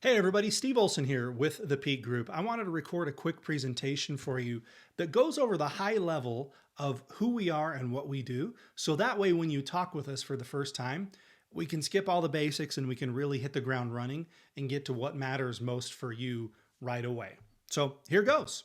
Hey everybody, Steve Olson here with the Peak Group. I wanted to record a quick presentation for you that goes over the high level of who we are and what we do. So that way when you talk with us for the first time, we can skip all the basics and we can really hit the ground running and get to what matters most for you right away. So here goes.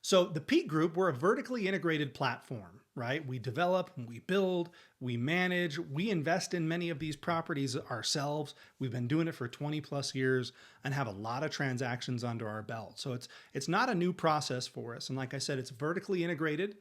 So the Peak Group, we're a vertically integrated platform, right? We develop, we build, we manage, we invest in many of these properties ourselves. We've been doing it for 20 plus years and have a lot of transactions under our belt. So it's not a new process for us. And like I said, it's vertically integrated.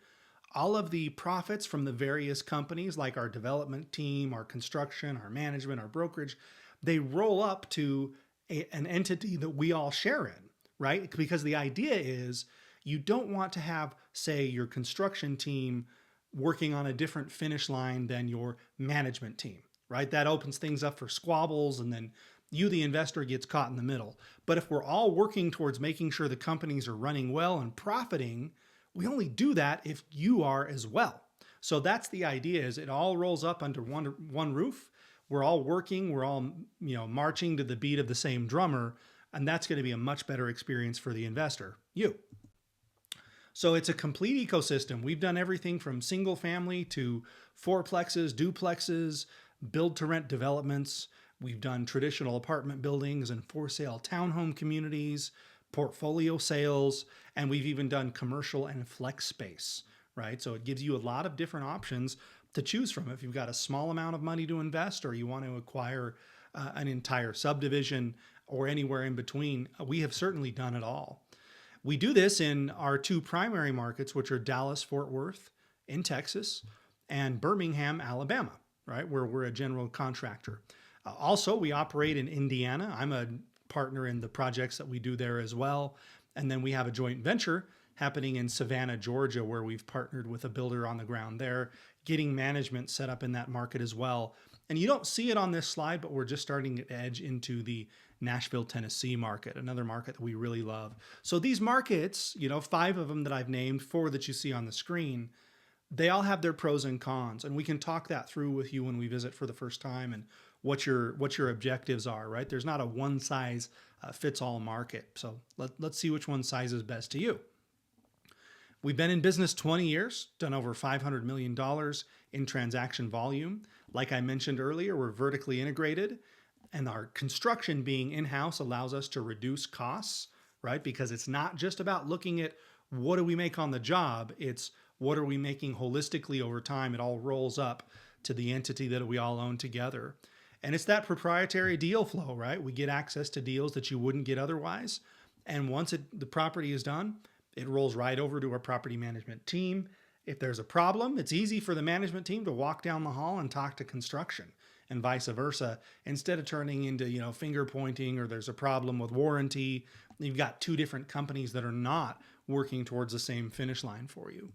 All of the profits from the various companies, like our development team, our construction, our management, our brokerage, they roll up to an entity that we all share in, right? Because the idea is you don't want to have, say, your construction team working on a different finish line than your management team, right? That opens things up for squabbles and then you, the investor, gets caught in the middle. But if we're all working towards making sure the companies are running well and profiting, we only do that if you are as well. So that's the idea, is it all rolls up under one roof. We're all working, we're all marching to the beat of the same drummer, and that's going to be a much better experience for the investor, you. So it's a complete ecosystem. We've done everything from single family to fourplexes, duplexes, build to rent developments. We've done traditional apartment buildings and for sale townhome communities, portfolio sales, and we've even done commercial and flex space, right? So it gives you a lot of different options to choose from if you've got a small amount of money to invest or you want to acquire an entire subdivision or anywhere in between. We have certainly done it all. We do this in our two primary markets, which are Dallas, Fort Worth in Texas and Birmingham, Alabama, right, where we're a general contractor. Also, we operate in Indiana. I'm a partner in the projects that we do there as well. And then we have a joint venture happening in Savannah, Georgia, where we've partnered with a builder on the ground there, getting management set up in that market as well. And you don't see it on this slide, but we're just starting to edge into the Nashville, Tennessee market, another market that we really love. So these markets, 5 of them that I've named, 4 that you see on the screen, they all have their pros and cons. And we can talk that through with you when we visit for the first time and what your objectives are, right? There's not a one size fits all market. So let's see which one sizes best to you. We've been in business 20 years, done over $500 million in transaction volume. Like I mentioned earlier, we're vertically integrated, and our construction being in-house allows us to reduce costs, right? Because it's not just about looking at what do we make on the job, it's what are we making holistically over time. It all rolls up to the entity that we all own together. And it's that proprietary deal flow, right? We get access to deals that you wouldn't get otherwise. And once the property is done, it rolls right over to our property management team. If there's a problem, it's easy for the management team to walk down the hall and talk to construction and vice versa. Instead of turning into, finger pointing or there's a problem with warranty, you've got 2 different companies that are not working towards the same finish line for you.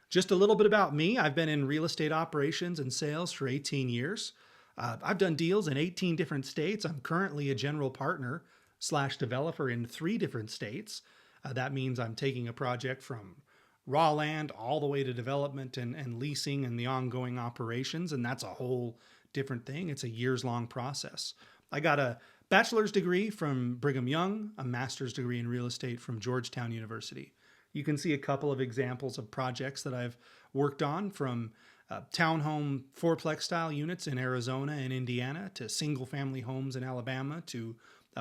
Just a little bit about me. I've been in real estate operations and sales for 18 years. I've done deals in 18 different states. I'm currently a general partner / developer in 3 different states. That means I'm taking a project from raw land all the way to development and leasing and the ongoing operations. And that's a whole different thing. It's a years-long process. I got a bachelor's degree from Brigham Young, a master's degree in real estate from Georgetown University. You can see a couple of examples of projects that I've worked on, from townhome fourplex style units in Arizona and Indiana to single family homes in Alabama to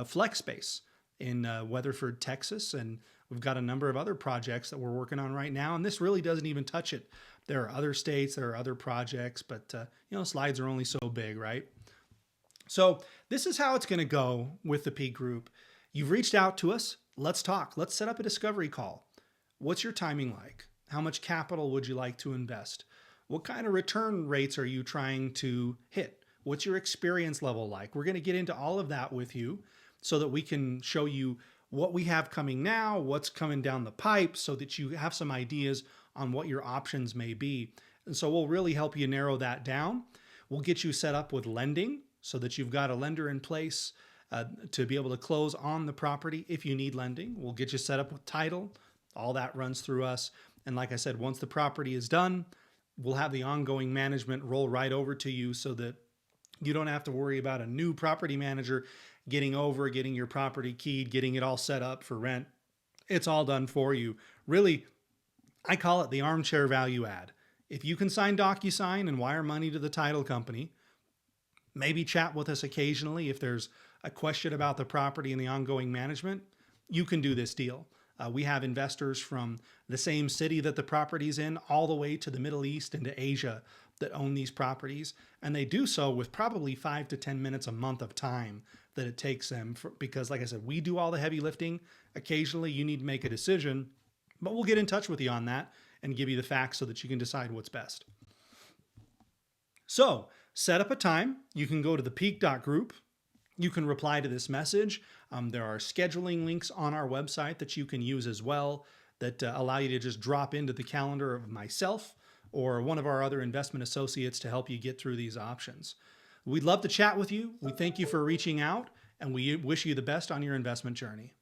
flex space in Weatherford, Texas. And we've got a number of other projects that we're working on right now. And this really doesn't even touch it. There are other states, there are other projects, but slides are only so big, right? So this is how it's going to go with the Peak Group. You've reached out to us. Let's talk. Let's set up a discovery call. What's your timing like? How much capital would you like to invest? What kind of return rates are you trying to hit? What's your experience level like? We're going to get into all of that with you so that we can show you what we have coming now, what's coming down the pipe, so that you have some ideas on what your options may be. And so we'll really help you narrow that down. We'll get you set up with lending so that you've got a lender in place to be able to close on the property if you need lending. We'll get you set up with title. All that runs through us. And like I said, once the property is done, we'll have the ongoing management roll right over to you so that You don't have to worry about a new property manager getting your property keyed, getting it all set up for rent. It's all done for you. Really, I call it the armchair value add. If you can sign DocuSign and wire money to the title company, maybe chat with us occasionally if there's a question about the property and the ongoing management, you can do this deal. We have investors from the same city that the property's in all the way to the Middle East and to Asia that own these properties. And they do so with probably 5 to 10 minutes a month of time that it takes them because, like I said, we do all the heavy lifting. Occasionally you need to make a decision, but we'll get in touch with you on that and give you the facts so that you can decide what's best. So set up a time. You can go to the peak.group. You can reply to this message. There are scheduling links on our website that you can use as well that allow you to just drop into the calendar of myself or one of our other investment associates to help you get through these options. We'd love to chat with you. We thank you for reaching out, and we wish you the best on your investment journey.